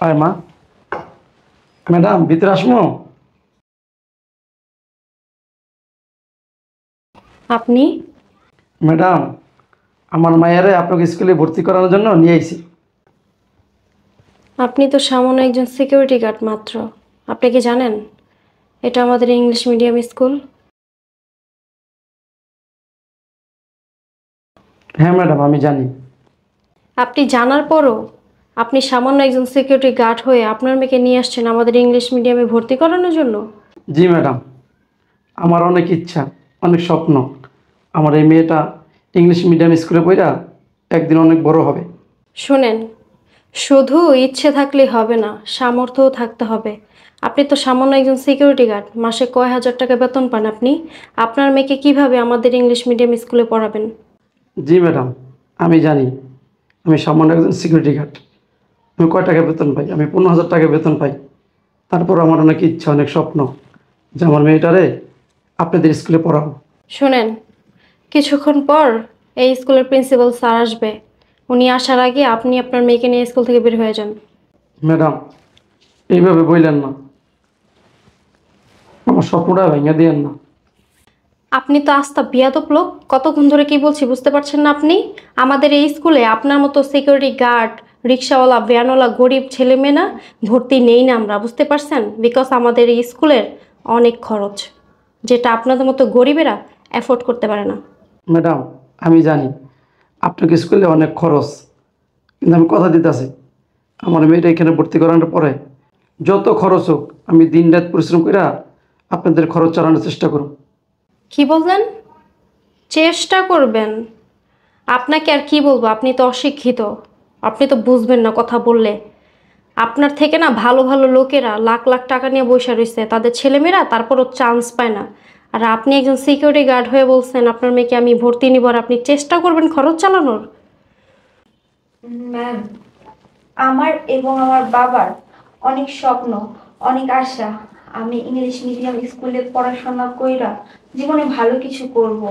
আয় মা। ম্যাডাম ভিতরে আসমো? আপনি? ম্যাডাম আমার মায়েরে আপনাকে স্কুলে ভর্তি করানোর জন্য নিয়ে আইছি। আপনি তো সামান্য একজন সিকিউরিটি গার্ড মাত্র। আপনি কি জানেন এটা আমাদের ইংলিশ মিডিয়াম স্কুল? হ্যাঁ ম্যাডাম আমি জানি। আপনি জানার পরও আপনি সামান্য একজন সিকিউরিটি গার্ড হয়ে আপনার মেয়েকে নিয়ে আসছেন আমাদের ইংলিশ মিডিয়ামে ভর্তি করানোর জন্য? জি ম্যাডাম, আমার অনেক ইচ্ছা, অনেক স্বপ্ন আমার এই মেয়েটা ইংলিশ মিডিয়াম স্কুলে পড়া একদিন অনেক বড় হবে। শুনেন, শুধু ইচ্ছে থাকলেই হবে না, সামর্থ্যও থাকতে হবে। আপনি তো সামান্য একজন সিকিউরিটি গার্ড, মাসে কয় হাজার টাকা বেতন পান আপনি? আপনার মেয়েকে কিভাবে আমাদের ইংলিশ মিডিয়াম স্কুলে পড়াবেন? জি ম্যাডাম আমি জানি, আমি সামান্য একজন সিকিউরিটি গার্ড। আমি কয় টাকা বেতন পাই? আমি 15,000 টাকা বেতন পাই। তারপর আমার অনেক ইচ্ছা, অনেক স্বপ্ন যে আমার মেয়েটারে আপনাদের স্কুলে পড়াবো। শুনেন, কিছুক্ষণ পর এই স্কুলের প্রিন্সিপাল স্যার আসবে। উনি আসার আগে আপনি আপনার মেয়েকে নিয়ে স্কুল থেকে বের হয়ে যান। ম্যাডাম এইভাবে বললেন না, আমার স্বপ্নটা ভেঙে দিয়েন না। আপনি তো আস্তা বিয়াদব লোক। কতক্ষণ ধরে কি বলছি বুঝতে পারছেন না আপনি? আমাদের এই স্কুলে আপনার মতো সিকিউরিটি গার্ড, রিক্সাওয়ালা, ভ্যানওয়ালা, গরিব ছেলে মেয়ে না ভর্তি নেই না আমরা, বুঝতে পারছেন? বিকজ আমাদের এই স্কুলের অনেক খরচ, যেটা আপনাদের মতো গরিবেরা অ্যাফোর্ড করতে পারে না। ম্যাডাম আমি জানি আপনাকে স্কুলে অনেক খরচ, কিন্তু আমি কথা দিতেছি আমার মেয়েটা এখানে ভর্তি করানোর পরে যত খরচ হোক আমি দিন রাত পরিশ্রম করে আপনাদের খরচ চালানোর চেষ্টা করব। কি বললেন? চেষ্টা করবেন? আপনাকে আর কি বলবো, আপনি তো অশিক্ষিত। আপনি তো বুঝবেন না কথা বললে। আপনার থেকে না ভালো ভালো লোকেরা লাখ লাখ টাকা নিয়ে বসে রয়েছে, তাদের ছেলেমেয়েরা তারপরও চান্স পায় না। আর আপনি একজন সিকিউরিটি গার্ড হয়ে বলছেন আপনার মেয়েকে আমি ভর্তি নিব, আর আপনি চেষ্টা করবেন খরচ চালানোর? ম্যাম, আমার এবং আমার বাবার অনেক স্বপ্ন, অনেক আশা। আমি ইংলিশ মিডিয়াম স্কুলে পড়াশোনা কইরা জীবনে ভালো কিছু করব,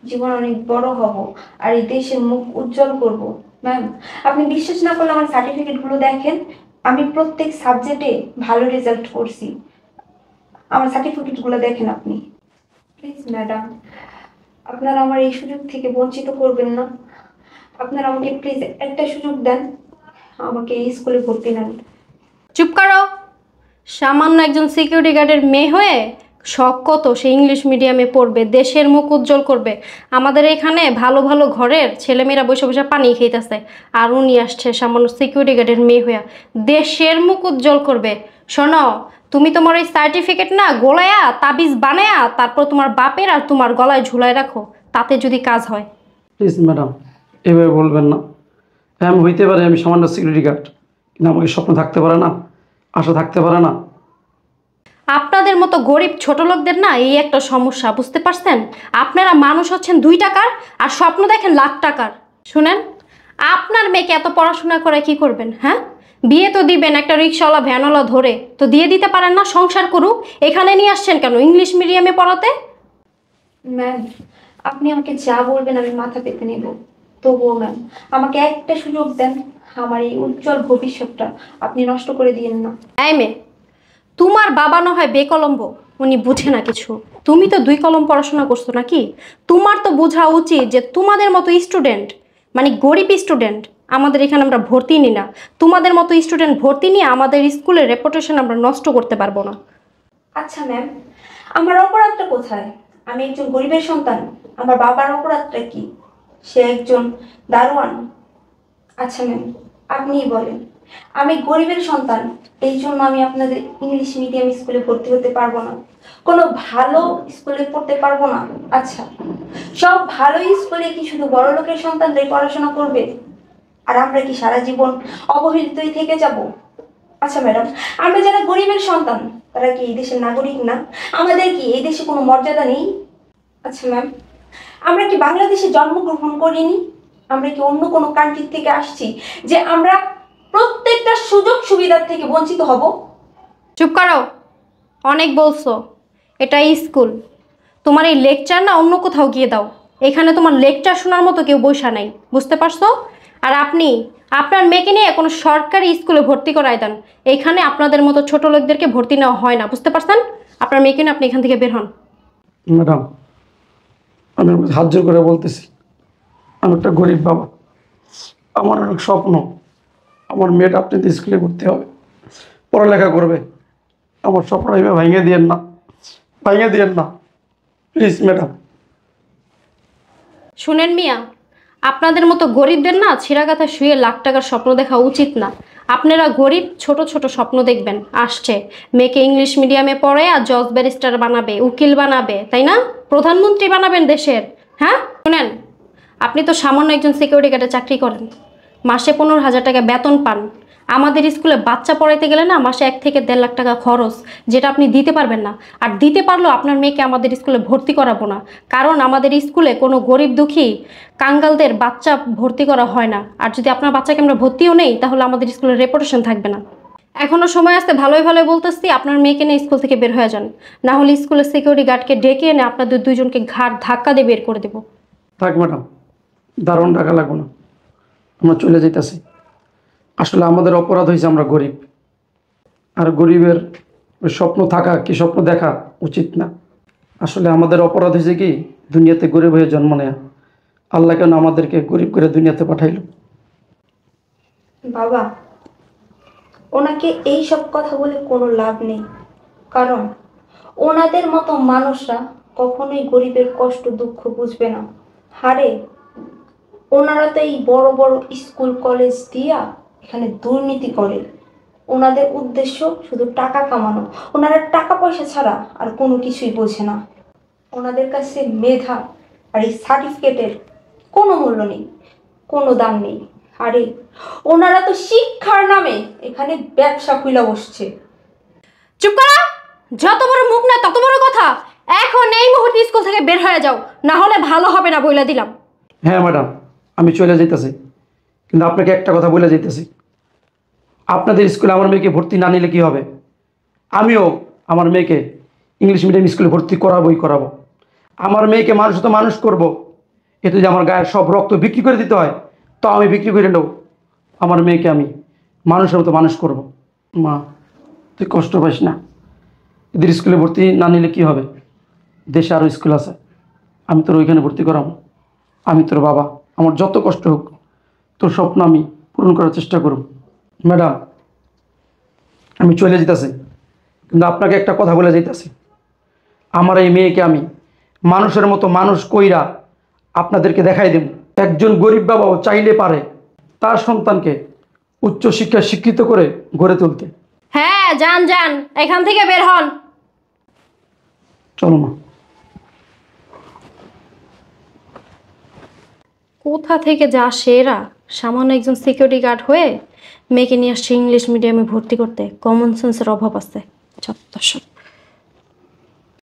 জীবনে অনেক বড় হব, আর এই দেশের মুখ উজ্জ্বল করব। ম্যাম, আপনি বিশ্বাস না করলে আমার সার্টিফিকেটগুলো দেখেন। আমি প্রত্যেক সাবজেক্টে ভালো রেজাল্ট করছি। আমার সার্টিফিকেটগুলো দেখেন আপনি। প্লিজ ম্যাডাম, আপনারা আমার এই সুযোগ থেকে বঞ্চিত করবেন না। আপনারা আমাকে প্লিজ একটা সুযোগ দেন, আমাকে এই স্কুলে ভর্তি নেন। চুপ করো। সামান্য একজন সিকিউরিটি গার্ডের মেয়ে হয়ে শখ কত সে ইংলিশ মিডিয়ামে পড়বে, দেশের মুখ উজ্জ্বল করবে। আমাদের এখানে ভালো ভালো ঘরের ছেলেমেয়েরা বসে বসে পানি খেতেছে, আর উনি আসছে সামান্য সিকিউরিটি গার্ডের মেয়ে হয়ে দেশের মুখ উজ্জ্বল করবে। শোনো, তুমি তোমার ওই সার্টিফিকেট না গোলায়া তাবিজ বানায়া তারপর তোমার বাপের আর তোমার গলায় ঝুলায় রাখো, তাতে যদি কাজ হয়। প্লিজ ম্যাডাম এভাবে বলবেন না। হ্যাঁ আমি হইতে পারে আমি সামান্য সিকিউরিটি গার্ড, কিন্তু আমাকে স্বপ্ন থাকতে পারে না, আশা থাকতে পারে না। আপনাদের মতো গরিব ছোট লোকদের না এই একটা সমস্যা, বুঝতে পারছেন? আপনারা মানুষ হচ্ছেন 2 টাকার আর স্বপ্ন দেখেন লাখ টাকার। শুনেন, আপনার মেয়েকে এত পড়াশোনা করে কি করবেন? হ্যাঁ, বিয়ে তো দিবেন একটা রিক্সাওয়ালা ভ্যানওয়ালা ধরে, তো দিয়ে দিতে পারেন না? সংসার করুক। এখানে নিয়ে আসছেন কেন ইংলিশ মিডিয়ামে পড়াতে? ম্যাম, আপনি আমাকে যা বলবেন আমি মাথা পেতে নেব। তবুও ম্যাম, আমাকে একটা সুযোগ দেন। আমার এই উজ্জ্বল ভবিষ্যৎটা আপনি নষ্ট করে দিয়েন না। এই মেয়ে, তোমার বাবা না হয় বেকলম্ব, উনি বুঝে না কিছু। তুমি তো 2 কলম পড়াশোনা করছো নাকি? তোমার তো বোঝা উচিত যে তোমাদের মতো স্টুডেন্ট, মানে গরিব স্টুডেন্ট আমাদের এখানে আমরা ভর্তি নিই না। তোমাদের মতো স্টুডেন্ট ভর্তি নিয়ে আমাদের স্কুলের রেপুটেশন আমরা নষ্ট করতে পারবো না। আচ্ছা ম্যাম, আমার অপরাধটা কোথায়? আমি একজন গরিবের সন্তান, আমার বাবার অপরাধটা কি? সে একজন দারোয়ান। আচ্ছা ম্যাম, আপনিই বলেন, আমি গরিবের সন্তান, এই জন্য আমি আপনাদের ইংলিশ মিডিয়াম স্কুলে ভর্তি হতে পারবো না, কোনো ভালো স্কুলে পড়তে পারবো না? আচ্ছা, সব ভালো স্কুলে কি শুধু বড় লোকের সন্তানরাই পড়াশোনা করবে, আর আমরা কি সারা জীবন অবহেলিতই থেকে যাব? আচ্ছা ম্যাডাম, আমরা যারা গরিবের সন্তান তারা কি এই দেশের নাগরিক না? আমাদের কি এই দেশে কোনো মর্যাদা নেই? আচ্ছা ম্যাম, আমরা কি বাংলাদেশে জন্মগ্রহণ করিনি? আমরা কি অন্য কোনো কান্ট্রি থেকে আসছি যে আমরা প্রত্যেকটা সুযোগ সুবিধার থেকে বঞ্চিত হব? চুপ করো, অনেক বলছো। এটা স্কুল, তোমার এই লেকচার না অন্য কোথাও গিয়ে দাও। এখানে তোমার লেকচার শোনার মতো কেউ বসা নাই, বুঝতে পারছো? আর আপনি আপনার মেয়েকে নিয়ে কোনো সরকারি স্কুলে ভর্তি করায় দেন। এইখানে আপনাদের মতো ছোট লোকদেরকে ভর্তি নেওয়া হয় না, বুঝতে পারছেন? আপনার মেয়েকে নিয়ে আপনি এখান থেকে বের হন। ম্যাডাম, আমি হাত জোর করে বলতেছি, আমি একটা গরিব বাবা, আমার অনেক স্বপ্ন আমার মেয়েটা আপনাদের স্কুলে ভর্তি হবে, পড়ালেখা করবে। আমার স্বপ্ন এইভাবে ভাঙিয়ে দিয়েন না, ভাঙিয়ে দিয়েন না প্লিজ ম্যাডাম। শুনেন মিয়া, আপনাদের মতো গরিবদের না ছিঁড়াগাথা শুয়ে লাখ টাকার স্বপ্ন দেখা উচিত না। আপনারা গরিব, ছোট ছোট স্বপ্ন দেখবেন। আসছে মেয়েকে ইংলিশ মিডিয়ামে পড়ে আর জজ ব্যারিস্টার বানাবে, উকিল বানাবে, তাই না? প্রধানমন্ত্রী বানাবেন দেশের। হ্যাঁ শুনেন, আপনি তো সামান্য একজন সিকিউরিটি গার্ডে চাকরি করেন, মাসে 15,000 টাকা বেতন পান। আমাদের স্কুলে বাচ্চা পড়াইতে গেলে না মাসে 1 থেকে 1.5 লাখ টাকা খরচ, যেটা আপনি দিতে পারবেন না। আর দিতে পারলেও আপনার মেয়েকে আমাদের স্কুলে ভর্তি করাবো না, কারণ আমাদের স্কুলে কোনো গরিব দুঃখী কাঙ্গালদের বাচ্চা ভর্তি করা হয় না। আর যদি আপনার বাচ্চাকে আমরা ভর্তিও নেই, তাহলে আমাদের স্কুলের রেপুটেশন থাকবে না। এখনও সময় আসতে ভালোই ভালোই বলতেছি, আপনার মেয়েকে নিয়ে স্কুল থেকে বের হয়ে যান, না হলে স্কুলের সিকিউরিটি গার্ডকে ডেকে এনে আপনাদের দুইজনকে ঘাট ধাক্কা দিয়ে বের করে দেবো। থাক ম্যাডাম, দারুণ টাকা লাগবো না, আমরা চলে যাইতেছি। আসলে আমাদের অপরাধ হয়েছে, আমরা গরিব, আর গরিবের ওই স্বপ্ন থাকা কি স্বপ্ন দেখা উচিত না। আসলে আমাদের অপরাধ হয়েছে কি, দুনিয়াতে গরিব হয়ে জন্ম নেয়া। আল্লাহ কেন আমাদেরকে গরিব করে দুনিয়াতে পাঠাইলো? বাবা, ওনাকে এই সব কথা বলে কোনো লাভ নেই, কারণ ওনাদের মতো মানুষরা কখনোই গরিবের কষ্ট দুঃখ বুঝবে না। হারে, ওনারা তো এই বড় বড় স্কুল কলেজ দিয়া এখানে দুর্নীতি করে। ওনাদের উদ্দেশ্য শুধু টাকা কামানো। ওনারা টাকা পয়সা ছাড়া আর কোনো কিছুই বোঝে না। ওনাদের কাছে মেধা আর এই সার্টিফিকেটের কোনো মূল্য নেই, কোনো দাম নেই। আরে, ওনারা তো শিক্ষার নামে এখানে ব্যবসা খুলে বসছে। চুপ করো! যত বড় মুখ না তত বড় কথা। এখন এই মুহূর্তে স্কুল থেকে বের হয়ে যাও, না হলে ভালো হবে না, বইলা দিলাম। হ্যাঁ ম্যাডাম, আমি চলে যাইতেছি, কিন্তু আপনাকে একটা কথা বলে যাইতেছি, আপনাদের স্কুলে আমার মেয়েকে ভর্তি না নিলে কী হবে? আমিও আমার মেয়েকে ইংলিশ মিডিয়াম স্কুলে ভর্তি করাবো। আমার মেয়েকে মানুষ তো মানুষ করব। এতে যদি আমার গায়ের সব রক্ত বিক্রি করে দিতে হয়, তো আমি বিক্রি করে নেব। আমার মেয়েকে আমি মানুষের মতো মানুষ করব। মা, তুই কষ্ট পাইস না, এদের স্কুলে ভর্তি না নিলে কী হবে? দেশে আরও স্কুল আছে, আমি তোর ওইখানে ভর্তি করাবো। আমি তোর বাবা, আমার যত কষ্ট হোক তোর স্বপ্ন আমি পূরণ করার চেষ্টা করব। ম্যাডাম, আমি চলে যেতেছি, কিন্তু আপনাকে একটা কথা বলে যেতেছি, আমার এই মেয়েকে আমি মানুষের মতো মানুষ কইরা আপনাদেরকে দেখাই দেব। একজন গরিব বাবাও চাইলে পারে তার সন্তানকে উচ্চশিক্ষায় শিক্ষিত করে গড়ে তুলতে। হ্যাঁ, যান যান, এখান থেকে বের হন। চলো মা। কোথা থেকে যা আসে এরা? সামান্য একজন সিকিউরিটি গার্ড হয়ে মেয়েকে নিয়ে আসছে ইংলিশ মিডিয়ামে ভর্তি করতে। কমন সেন্সের অভাব আছে, যত সব।